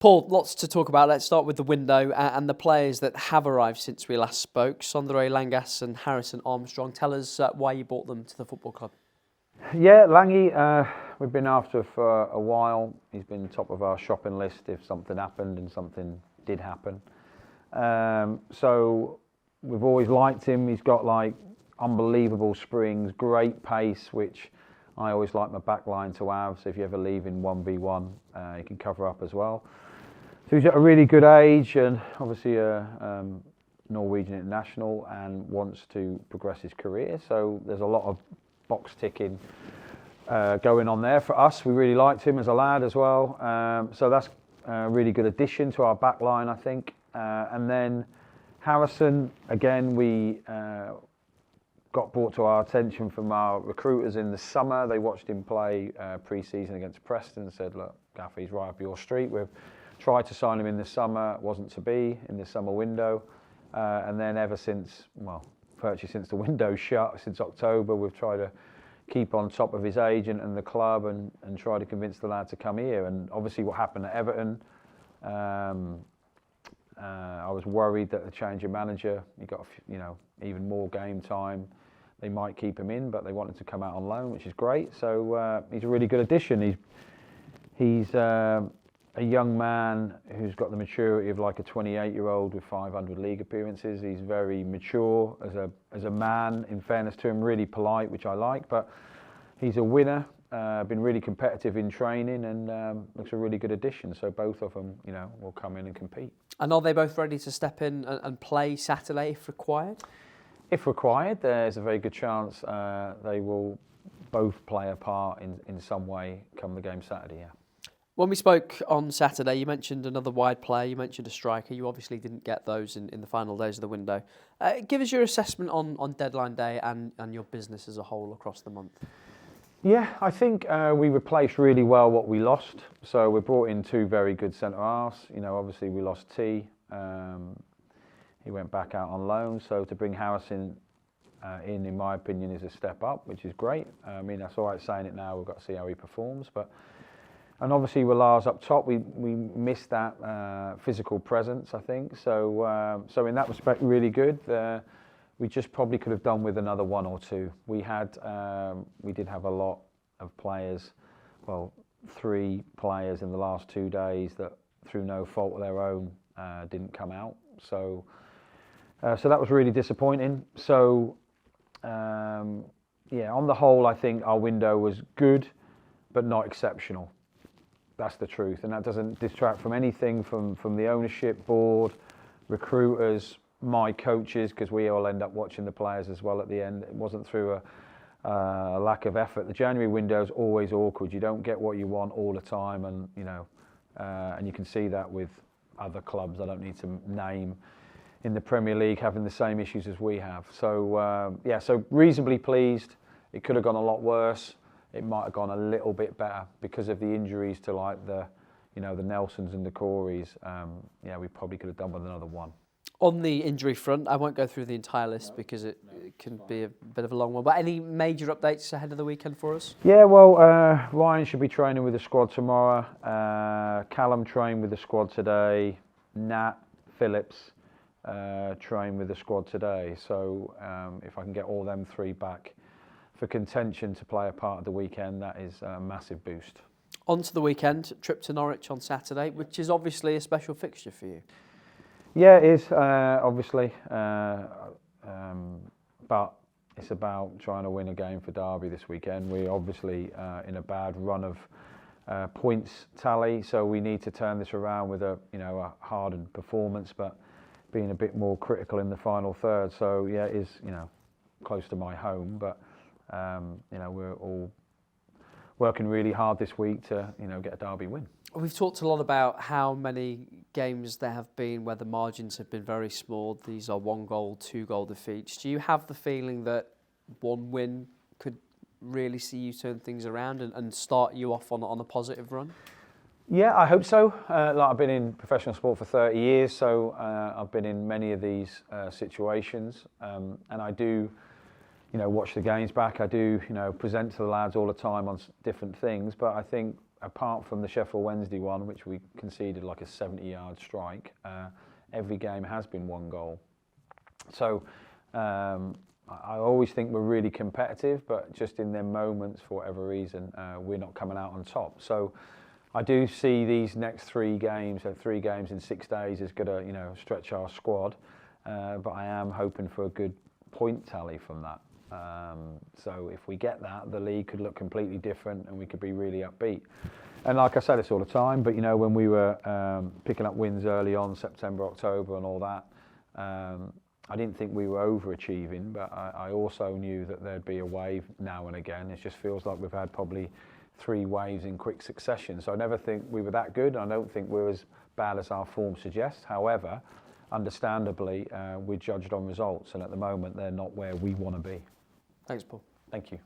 Paul, lots to talk about. Let's start with the window and the players that have arrived since we last spoke. Sondre Langas and Harrison Armstrong. Tell us why you brought them to the football club. Yeah, Langy, we've been after for a while. He's been top of our shopping list if something happened, and something did happen. So we've always liked him. He's got like unbelievable springs, great pace, which I always like my back line to have. So if you ever leave in 1v1, he can cover up as well. So he's at a really good age, and obviously a Norwegian international, and wants to progress his career. So there's a lot of box ticking going on there for us. We really liked him as a lad as well. So that's a really good addition to our back line, I think. And then Harrison, again, we got brought to our attention from our recruiters in the summer. They watched him play pre-season against Preston and said, look, Gaffy, he's right up your street. We've tried to sign him in the summer, wasn't to be in the summer window. And then ever since, well, virtually since the window shut, since October, we've tried to keep on top of his agent and the club and try to convince the lad to come here. And obviously what happened at Everton, I was worried that the change of manager, he got even more game time. They might keep him in, but they wanted to come out on loan, which is great. So he's a really good addition. He's a young man who's got the maturity of like a 28-year-old with 500 league appearances. He's very mature as a man, in fairness to him, really polite, which I like, but he's a winner, been really competitive in training, and looks a really good addition. So both of them, will come in and compete. And are they both ready to step in and play Saturday if required? If required, there's a very good chance they will both play a part in some way come the game Saturday, yeah. When we spoke on Saturday, you mentioned another wide player, you mentioned a striker. You obviously didn't get those in the final days of the window. Give us your assessment on deadline day and your business as a whole across the month. Yeah, I think we replaced really well what we lost. So we brought in two very good centre-halves. Obviously we lost T. He went back out on loan. So to bring Harrison in my opinion, is a step up, which is great. I mean, that's all right saying it now. We've got to see how he performs. And obviously with Lars up top, we missed that physical presence, I think. So in that respect, really good. We just probably could have done with another one or two. We did have a lot of players, well, 3 players in the last 2 days that, through no fault of their own, didn't come out. So that was really disappointing. So on the whole, I think our window was good, but not exceptional. That's the truth, and that doesn't distract from anything from the ownership board, recruiters, my coaches, because we all end up watching the players as well at the end. It wasn't through a lack of effort. The January window is always awkward. You don't get what you want all the time, and and you can see that with other clubs I don't need to name in the Premier League having the same issues as we have. So so reasonably pleased. It could have gone a lot worse. It might have gone a little bit better because of the injuries to like the Nelsons and the Coreys. We probably could have done with another one. On the injury front, I won't go through the entire list because it can be a bit of a long one. But any major updates ahead of the weekend for us? Yeah, well, Ryan should be training with the squad tomorrow. Callum trained with the squad today. Nat Phillips trained with the squad today. So if I can get all them 3 back for contention to play a part of the weekend, that is a massive boost. On to the weekend, trip to Norwich on Saturday, which is obviously a special fixture for you. Yeah, it is, obviously, but it's about trying to win a game for Derby this weekend. We're obviously in a bad run of points tally, so we need to turn this around with a hardened performance, but being a bit more critical in the final third. So yeah, it is close to my home, but we're all working really hard this week to get a Derby win. We've talked a lot about how many games there have been where the margins have been very small. These are 1-goal, 2-goal defeats. Do you have the feeling that one win could really see you turn things around and start you off on a positive run? Yeah, I hope so. I've been in professional sport for 30 years, so I've been in many of these situations, and I do watch the games back. I do present to the lads all the time on different things, but I think apart from the Sheffield Wednesday one, which we conceded like a 70-yard strike, every game has been 1 goal. So I always think we're really competitive, but just in their moments, for whatever reason, we're not coming out on top. So I do see these next 3 games, so 3 games in 6 days, is going to stretch our squad. But I am hoping for a good point tally from that. So if we get that, the league could look completely different and we could be really upbeat. And like I say this all the time, but when we were picking up wins early on, September, October and all that, I didn't think we were overachieving, but I also knew that there'd be a wave now and again. It just feels like we've had probably 3 waves in quick succession. So I never think we were that good. I don't think we're as bad as our form suggests. However, understandably, we're judged on results, and at the moment they're not where we want to be. Thanks, Paul. Thank you.